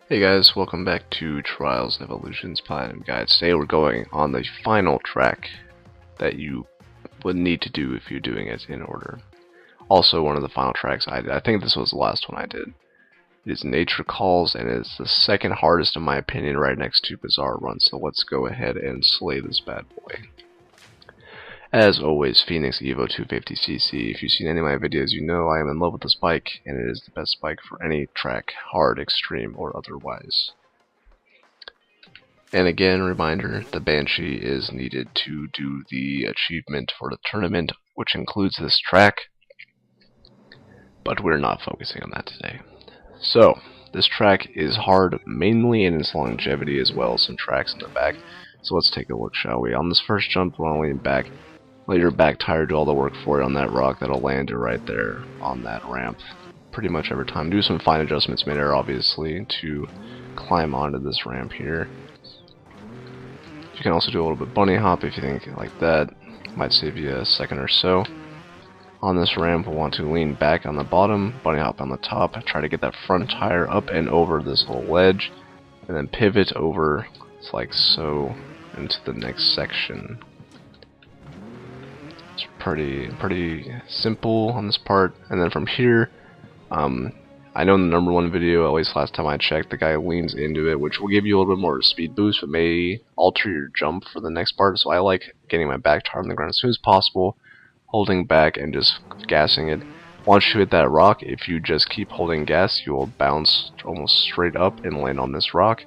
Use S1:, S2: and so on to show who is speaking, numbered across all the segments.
S1: Hey guys, welcome back to Trials and Evolutions Platinum Guides. Today we're going on the final track that you would need to do if you're doing it in order. Also one of the final tracks I think this was the last one I did. It is Nature Calls and it is the second hardest in my opinion, right next to Bizarre Run, so let's go ahead and slay this bad boy. As always, Phoenix Evo 250cc. If you've seen any of my videos, you know I am in love with this bike, and it is the best bike for any track, hard, extreme, or otherwise. And again, reminder, the Banshee is needed to do the achievement for the tournament, which includes this track, but we're not focusing on that today. So, this track is hard mainly in its longevity as well as some tracks in the back, so let's take a look, shall we? On this first jump, we want to lean back. Let your back tire do all the work for you on that rock. That'll land you right there on that ramp pretty much every time. Do some fine adjustments mid-air, obviously, to climb onto this ramp here. You can also do a little bit bunny hop if you think like that. Might save you a second or so. On this ramp, we'll want to lean back on the bottom, bunny hop on the top, try to get that front tire up and over this little ledge, and then pivot over, it's like so, into the next section. It's pretty simple on this part, and then from here, I know in the #1 video, at least last time I checked, the guy leans into it, which will give you a little bit more speed boost, but may alter your jump for the next part. So I like getting my back tire on the ground as soon as possible, holding back and just gassing it. Once you hit that rock, if you just keep holding gas, you will bounce almost straight up and land on this rock.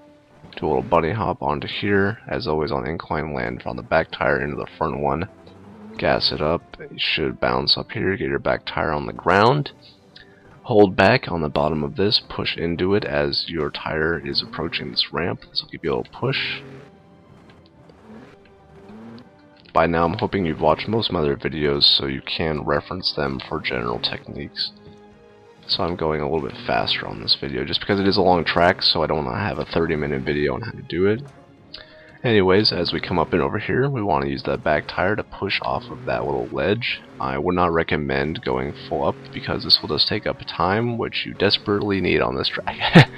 S1: Do a little bunny hop onto here, as always on incline, land on the back tire into the front one. Gas it up, you should bounce up here, get your back tire on the ground, hold back on the bottom of this, push into it as your tire is approaching this ramp. This will give you a little push. By now I'm hoping you've watched most of my other videos so you can reference them for general techniques. So I'm going a little bit faster on this video just because it is a long track, so I don't want to have a 30-minute video on how to do it. Anyways, as we come up and over here, we want to use that back tire to push off of that little ledge. I would not recommend going full up because this will just take up time, which you desperately need on this track.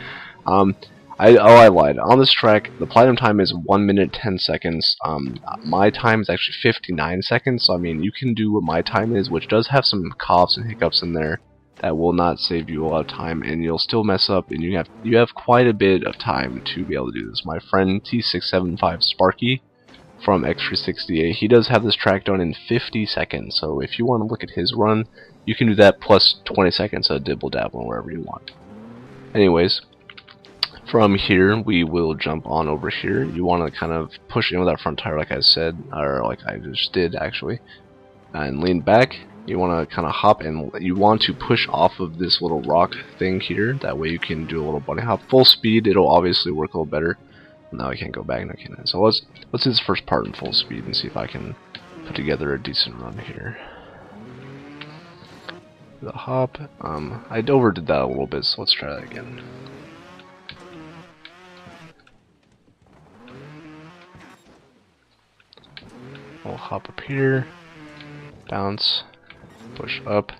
S1: I lied. On this track, the platinum time is 1 minute 10 seconds. My time is actually 59 seconds, so I mean, you can do what my time is, which does have some coughs and hiccups in there. That will not save you a lot of time, and you'll still mess up, and you have quite a bit of time to be able to do this. My friend T675 Sparky from X368, he does have this track done in 50 seconds, so if you want to look at his run, you can do that plus 20 seconds of dibble dabble wherever you want. Anyways, from here we will jump on over here. You want to kind of push in with that front tire like I said, or like I just did actually, and lean back. You want to kind of hop and you want to push off of this little rock thing here. That way you can do a little bunny hop. Full speed, it'll obviously work a little better. Now I can't go back, no can I? So let's do this first part in full speed and see if I can put together a decent run here. The hop, I overdid that a little bit, so let's try that again. We'll hop up here, bounce. Push up,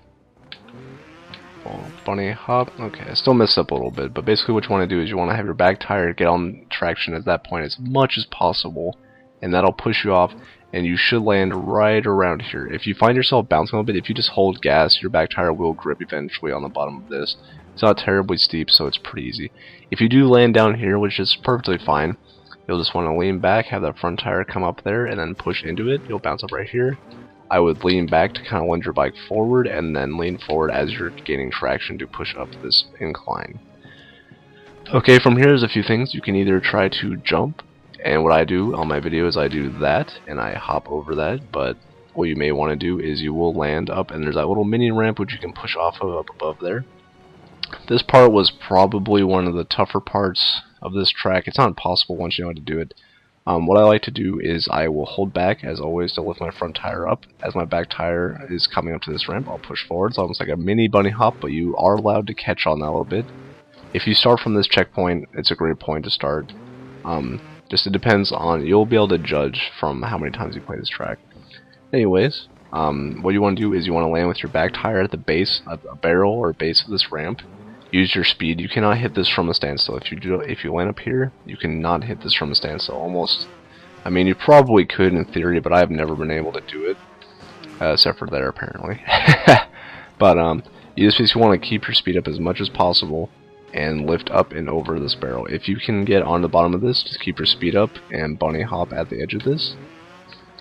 S1: bunny hop. Okay, I still messed up a little bit, but basically what you want to do is you want to have your back tire get on traction at that point as much as possible, and that'll push you off, and you should land right around here. If you find yourself bouncing a little bit, if you just hold gas, your back tire will grip eventually on the bottom of this. It's not terribly steep, so it's pretty easy. If you do land down here, which is perfectly fine, you'll just want to lean back, have that front tire come up there, and then push into it. You'll bounce up right here. I would lean back to kind of lunge your bike forward and then lean forward as you're gaining traction to push up this incline. Okay, from here there's a few things. You can either try to jump, and what I do on my video is I do that and I hop over that, but what you may want to do is you will land up and there's that little mini ramp which you can push off of up above there. This part was probably one of the tougher parts of this track. It's not impossible once you know how to do it. What I like to do is I will hold back, as always, to lift my front tire up. As my back tire is coming up to this ramp, I'll push forward. It's almost like a mini bunny hop, but you are allowed to catch on that a little bit. If you start from this checkpoint, it's a great point to start. Just it depends on, you'll be able to judge from how many times you play this track. Anyways, what you want to do is you want to land with your back tire at the base, a barrel or base of this ramp. use your speed. You cannot hit this from a standstill. If you land up here, you cannot hit this from a standstill. Almost. I mean, you probably could in theory, but I've never been able to do it, except for there apparently. But you just basically want to keep your speed up as much as possible and lift up and over this barrel. If you can get on the bottom of this, just keep your speed up and bunny hop at the edge of this.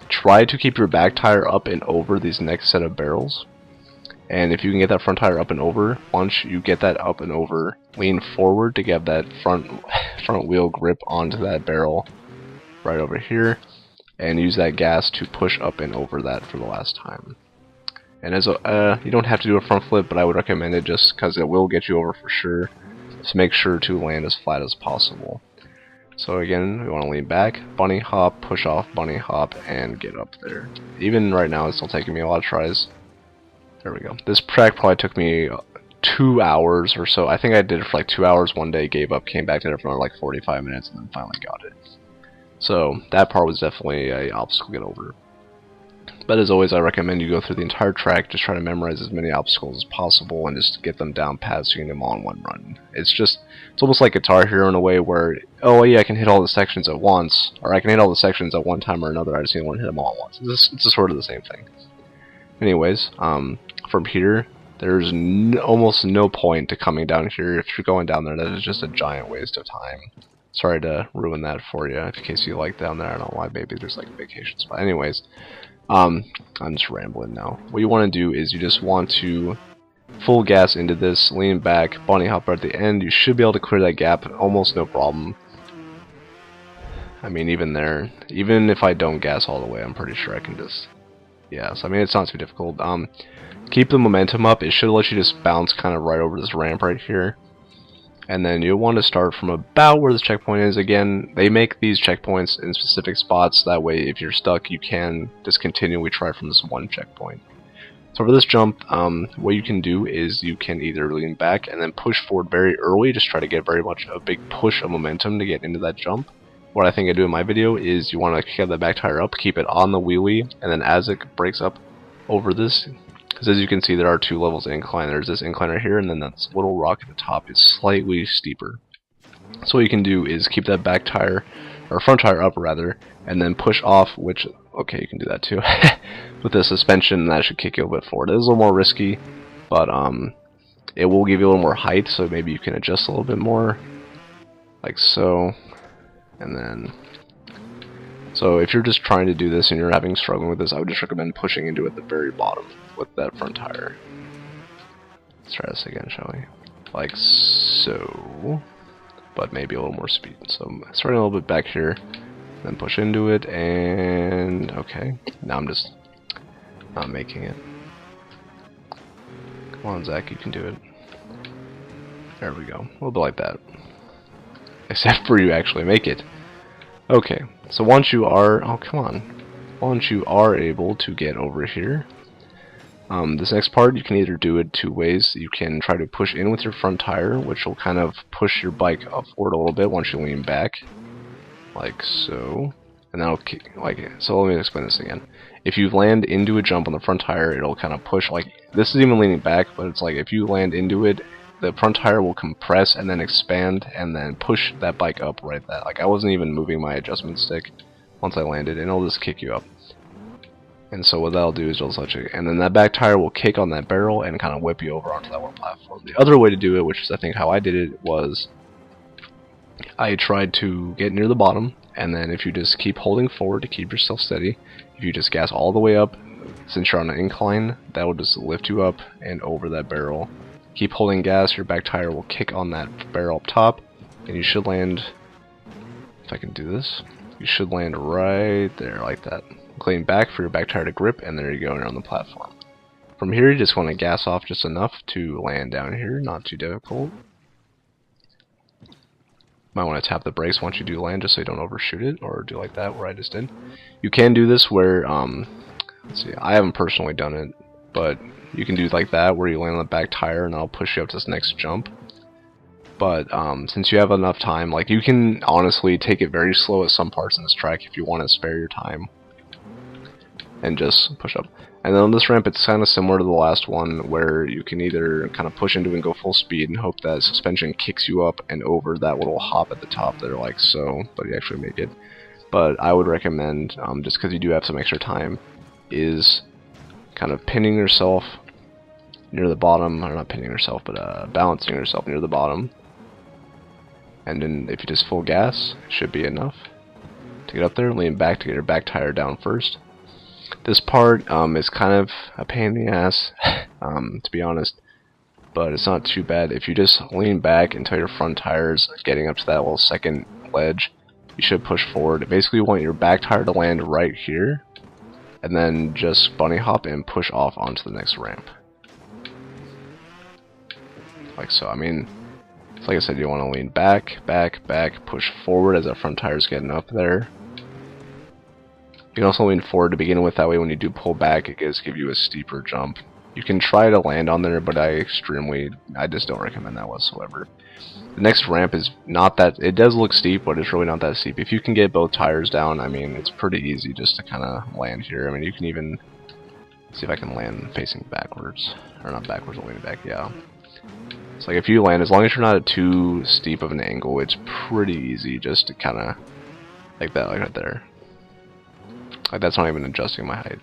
S1: Try to keep your back tire up and over these next set of barrels. And if you can get that front tire up and over, once you get that up and over, lean forward to get that front wheel grip onto that barrel right over here, and use that gas to push up and over that for the last time. And as a, you don't have to do a front flip, but I would recommend it just because it will get you over for sure. So make sure to land as flat as possible. So again, we want to lean back, bunny hop, push off, bunny hop, and get up there. Even right now, it's still taking me a lot of tries. There we go. This track probably took me 2 hours or so. I think I did it for like 2 hours one day, gave up, came back to it for like 45 minutes, and then finally got it. So that part was definitely an obstacle to get over. But as always, I recommend you go through the entire track, just try to memorize as many obstacles as possible, and just get them down pat so you can get them all in one run. It's almost like Guitar Hero in a way where, oh yeah, I can hit all the sections at once, or I can hit all the sections at one time or another, I just want to hit them all at once. It's sort of the same thing. Anyways, from here, there's almost no point to coming down here. If you're going down there, that is just a giant waste of time. Sorry to ruin that for you, in case you like down there. I don't know why, maybe there's like a vacation spot. Anyways, I'm just rambling now. What you want to do is you just want to full gas into this, lean back, bunny hop at the end. You should be able to clear that gap almost no problem. I mean, even there, even if I don't gas all the way, I'm pretty sure I can just, yeah, so I mean, it's not too difficult. Keep the momentum up. It should let you just bounce kind of right over this ramp right here. And then you'll want to start from about where this checkpoint is. Again, they make these checkpoints in specific spots. That way, if you're stuck, you can just continually try from this one checkpoint. So for this jump, what you can do is you can either lean back and then push forward very early. Just try to get very much a big push of momentum to get into that jump. What I think I do in my video is you want to get that back tire up, keep it on the wheelie, and then as it breaks up over this, because as you can see, there are two levels of incline. There's this incline right here, and then that little rock at the top is slightly steeper. So what you can do is keep that back tire, or front tire up rather, and then push off, which, okay, you can do that too. With the suspension, that should kick you a little bit forward. It is a little more risky, but it will give you a little more height, so maybe you can adjust a little bit more, like so, and then... So if you're just trying to do this and you're struggling with this, I would just recommend pushing into it at the very bottom with that front tire. Let's try this again, shall we? Like so, but maybe a little more speed. So I'm starting a little bit back here, then push into it, and okay. Now I'm just not making it. Come on, Zach, you can do it. There we go. A little bit like that. Except for you actually make it. Okay, so once you are, oh come on, once you are able to get over here, this next part you can either do it two ways. You can try to push in with your front tire, which will kind of push your bike upward a little bit once you lean back, like so, and that'll kick, like, so let me explain this again. If you land into a jump on the front tire, it'll kind of push, like, this is even leaning back, but it's like if you land into it, the front tire will compress and then expand and then push that bike up right there. Like I wasn't even moving my adjustment stick once I landed, and it'll just kick you up. And so what that'll do is it'll let you, and then that back tire will kick on that barrel and kind of whip you over onto that one platform. The other way to do it, which is I think how I did it, was I tried to get near the bottom, and then if you just keep holding forward to keep yourself steady, if you just gas all the way up, since you're on an incline, that will just lift you up and over that barrel. Keep holding gas, your back tire will kick on that barrel up top, and you should land, if I can do this, you should land right there like that. Lean back for your back tire to grip, and there you go, you're on the platform. From here, you just want to gas off just enough to land down here, not too difficult. Might want to tap the brakes once you do land, just so you don't overshoot it, or do like that where I just did. You can do this where, let's see, I haven't personally done it, but you can do like that where you land on the back tire and I'll push you up to this next jump. But since you have enough time, like you can honestly take it very slow at some parts in this track if you want to spare your time. and just push up. And then on this ramp, it's kind of similar to the last one, where you can either kind of push into it and go full speed and hope that suspension kicks you up and over that little hop at the top there, like so, but you actually make it. But I would recommend, just because you do have some extra time, is kind of pinning yourself near the bottom, or not pinning yourself, but balancing yourself near the bottom. And then if you just full gas, it should be enough to get up there. Lean back to get your back tire down first. This part is kind of a pain in the ass, to be honest, but it's not too bad. If you just lean back until your front tire's getting up to that little second ledge, you should push forward. Basically, you want your back tire to land right here, and then just bunny hop and push off onto the next ramp. Like so. I mean, like I said, you want to lean back, back, back, push forward as that front tire's getting up there. You can also lean forward to begin with, that way when you do pull back, it does give you a steeper jump. You can try to land on there, but I just don't recommend that whatsoever. The next ramp is not that, it does look steep, but it's really not that steep. If you can get both tires down, I mean, it's pretty easy just to kind of land here. I mean, you can even see if I can land facing backwards, or not backwards, leaning back, yeah. It's like if you land, as long as you're not at too steep of an angle, it's pretty easy just to kind of, like that, like right there. Like that's not even adjusting my height.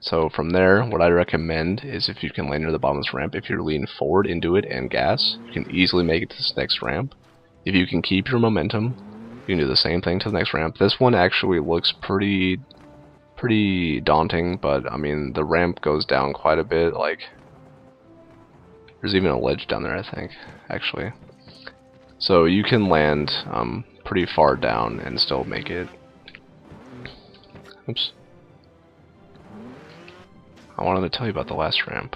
S1: So from there, what I recommend is if you can land near the bottom of this ramp, if you're leaning forward into it and gas, you can easily make it to this next ramp. If you can keep your momentum, you can do the same thing to the next ramp. This one actually looks pretty daunting, but I mean the ramp goes down quite a bit. Like there's even a ledge down there, I think, actually. So you can land pretty far down and still make it. Oops. I wanted to tell you about the last ramp.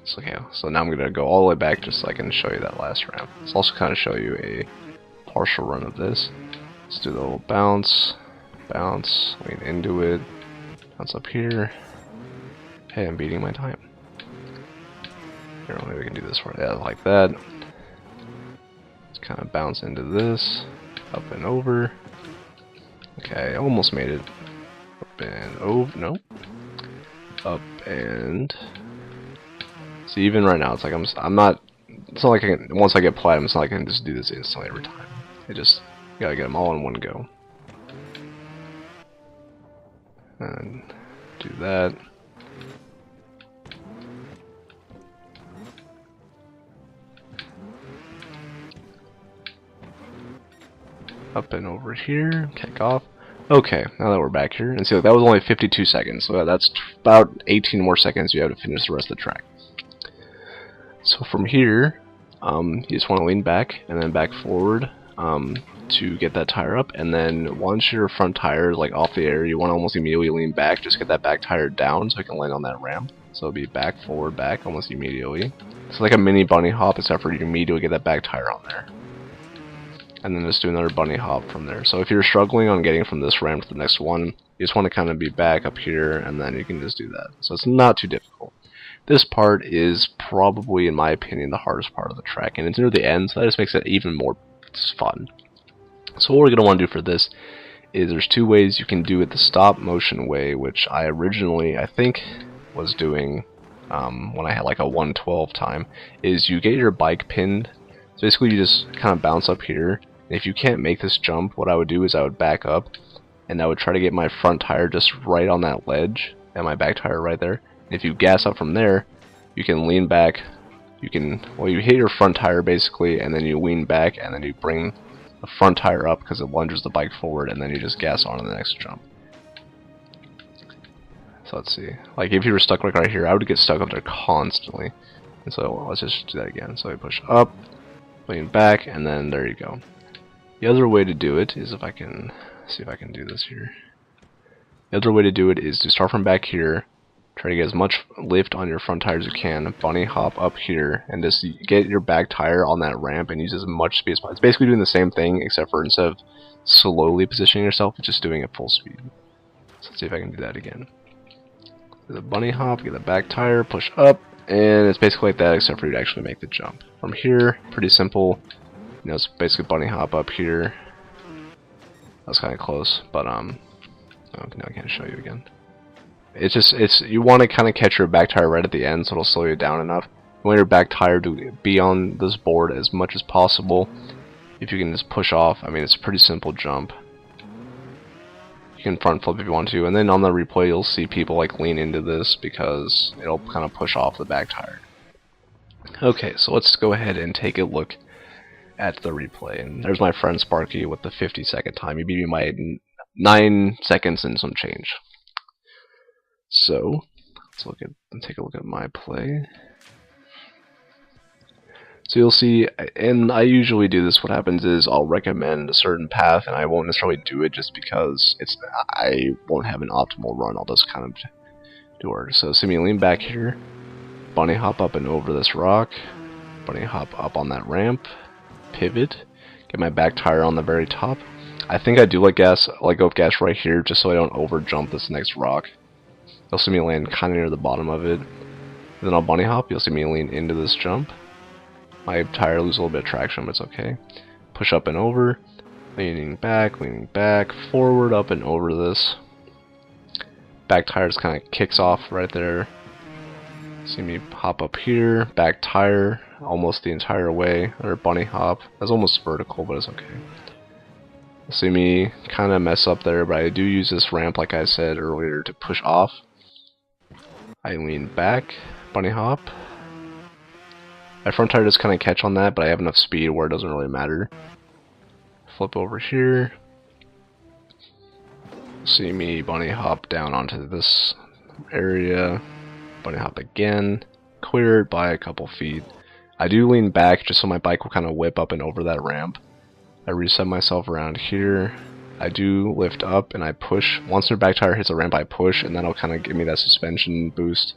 S1: So, okay, so now I'm going to go all the way back just so I can show you that last ramp. Let's also kind of show you a partial run of this. Let's do the little bounce, bounce, lean into it, bounce up here. Hey, I'm beating my time. Here, maybe we can do this for yeah, like that. Let's kind of bounce into this, up and over. Okay, I almost made it. Up and over, no. Up and see, even right now, it's like I'm not. It's not like I can. Once I get platinum, it's not like I can just do this instantly every time. You gotta get them all in one go. And do that. Up and over here, kick off. Okay, now that we're back here, and see, that was only 52 seconds, so that's about 18 more seconds you have to finish the rest of the track. So from here, you just want to lean back and then back forward to get that tire up, and then once your front tire is like off the air, you want to almost immediately lean back, just get that back tire down so it can land on that ramp. So it'll be back, forward, back almost immediately. It's like a mini bunny hop, except for you immediately get that back tire on there. And then just do another bunny hop from there. So if you're struggling on getting from this ramp to the next one, you just want to kind of be back up here, and then you can just do that. So it's not too difficult. This part is probably, in my opinion, the hardest part of the track, and it's near the end, so that just makes it even more fun. So what we're going to want to do for this is there's two ways you can do it the stop motion way, which I originally, I think, was doing when I had like a 1:12 time, is you get your bike pinned. So basically you just kind of bounce up here, and if you can't make this jump, what I would do is I would back up, and I would try to get my front tire just right on that ledge, and my back tire right there. And if you gas up from there, you can lean back, you hit your front tire basically, and then you lean back, and then you bring the front tire up because it lunges the bike forward, and then you just gas on to the next jump. So let's see, like if you were stuck like right here, I would get stuck up there constantly. And so let's just do that again. So we push up, lean back, and then there you go. The other way to do it is, if I can see if I can do this here. The other way to do it is to start from back here, try to get as much lift on your front tire as you can, bunny hop up here, and just get your back tire on that ramp and use as much speed as possible. It's basically doing the same thing, except for instead of slowly positioning yourself, it's just doing it full speed. So let's see if I can do that again. Do the bunny hop, get the back tire, push up, and it's basically like that, except for you to actually make the jump. From here, pretty simple. You know, it's basically bunny hop up here. That's kind of close, but Oh, no, I can't show you again. It's you want to kind of catch your back tire right at the end, so it'll slow you down enough. You want your back tire to be on this board as much as possible. If you can just push off, I mean, it's a pretty simple jump. You can front flip if you want to, and then on the replay you'll see people like lean into this because it'll kind of push off the back tire. Okay, so let's go ahead and take a look at the replay. And there's my friend Sparky with the 50-second time. He beat me by 9 seconds and some change. So let's take a look at my play. So you'll see, and I usually do this, what happens is I'll recommend a certain path and I won't necessarily do it just because I won't have an optimal run. I'll just kind of do it. So see me lean back here, bunny hop up and over this rock, bunny hop up on that ramp, pivot, get my back tire on the very top. I think I do let go of gas right here just so I don't over jump this next rock. You'll see me land kind of near the bottom of it. Then I'll bunny hop, you'll see me lean into this jump. My tire loses a little bit of traction, but it's okay. Push up and over, leaning back, forward, up and over this. Back tire just kind of kicks off right there. See me hop up here, back tire, almost the entire way, or bunny hop. That's almost vertical, but it's okay. See me kind of mess up there, but I do use this ramp, like I said earlier, to push off. I lean back, bunny hop. My front tire does kind of catch on that, but I have enough speed where it doesn't really matter. Flip over here. See me bunny hop down onto this area. Bunny hop again. Clear it by a couple feet. I do lean back just so my bike will kind of whip up and over that ramp. I reset myself around here. I do lift up and I push. Once their back tire hits the ramp, I push, and that'll kind of give me that suspension boost.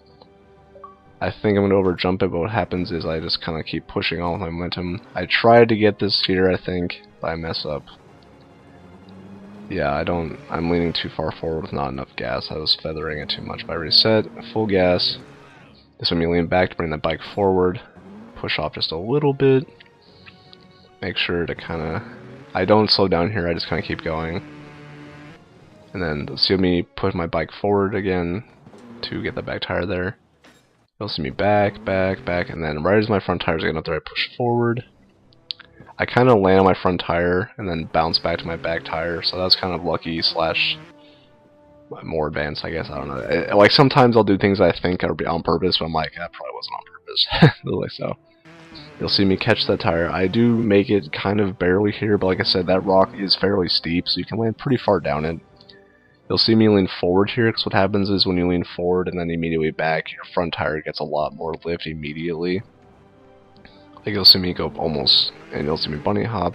S1: I think I'm going to over jump it, but what happens is I just kind of keep pushing all my momentum. I tried to get this here, I think, but I mess up. Yeah, I'm leaning too far forward with not enough gas. I was feathering it too much. By reset, full gas. This will me lean back to bring the bike forward. Push off just a little bit. Make sure to kind of... I don't slow down here, I just kind of keep going. And then see me put my bike forward again to get the back tire there. You'll see me back, and then right as my front tire's getting up there, I push forward. I kind of land on my front tire and then bounce back to my back tire, so that's kind of lucky slash more advanced, I guess. I don't know. Like sometimes I'll do things I think are on purpose, but I'm like, that probably wasn't on purpose. Like so. You'll see me catch that tire. I do make it kind of barely here, but like I said, that rock is fairly steep, so you can land pretty far down it. You'll see me lean forward here, because what happens is when you lean forward and then immediately back, your front tire gets a lot more lift immediately. Like you'll see me go almost, and you'll see me bunny hop,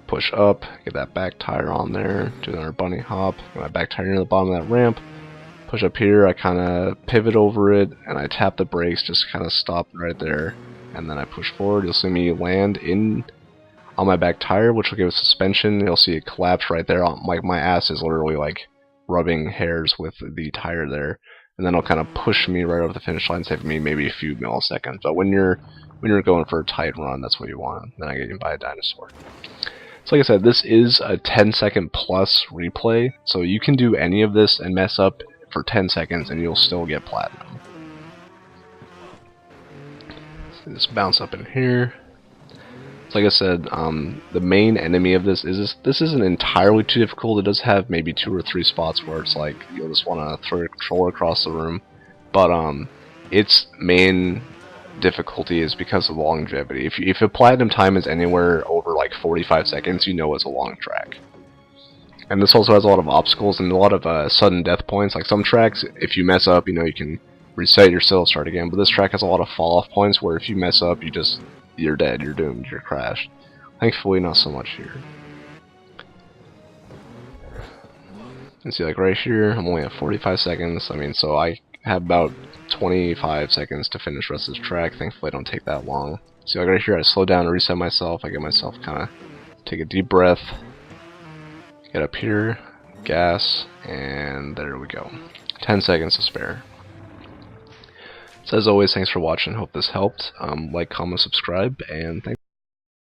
S1: push up, get that back tire on there, do another bunny hop, get my back tire near the bottom of that ramp, push up here, I kind of pivot over it, and I tap the brakes, just kind of stop right there, and then I push forward. You'll see me land in on my back tire, which will give it suspension. You'll see it collapse right there. Like my ass is literally like rubbing hairs with the tire there, and then it'll kind of push me right over the finish line, saving me maybe a few milliseconds. But when you're going for a tight run, that's what you want. Then I get you by a dinosaur. So like I said, this is a 10-second plus replay, so you can do any of this and mess up for 10 seconds and you'll still get platinum. So just bounce up in here. So like I said, the main enemy of this isn't entirely too difficult. It does have maybe 2 or 3 spots where it's like you'll just want to throw your controller across the room, but its main difficulty is because of the longevity. If a platinum time is anywhere over like 45 seconds, you know it's a long track. And this also has a lot of obstacles and a lot of sudden death points. Like some tracks, if you mess up, you know, you can reset yourself, start again. But this track has a lot of fall off points where if you mess up, you're dead, you're doomed, you're crashed. Thankfully, not so much here. And see, like right here, I'm only at 45 seconds. I mean, so I have about 25 seconds to finish the rest of this track. Thankfully, I don't take that long. See, like right here, I slow down and reset myself. I get myself kind of take a deep breath, get up here, gas, and there we go. 10 seconds to spare. So as always, thanks for watching. Hope this helped. Like, comment, subscribe, and thanks.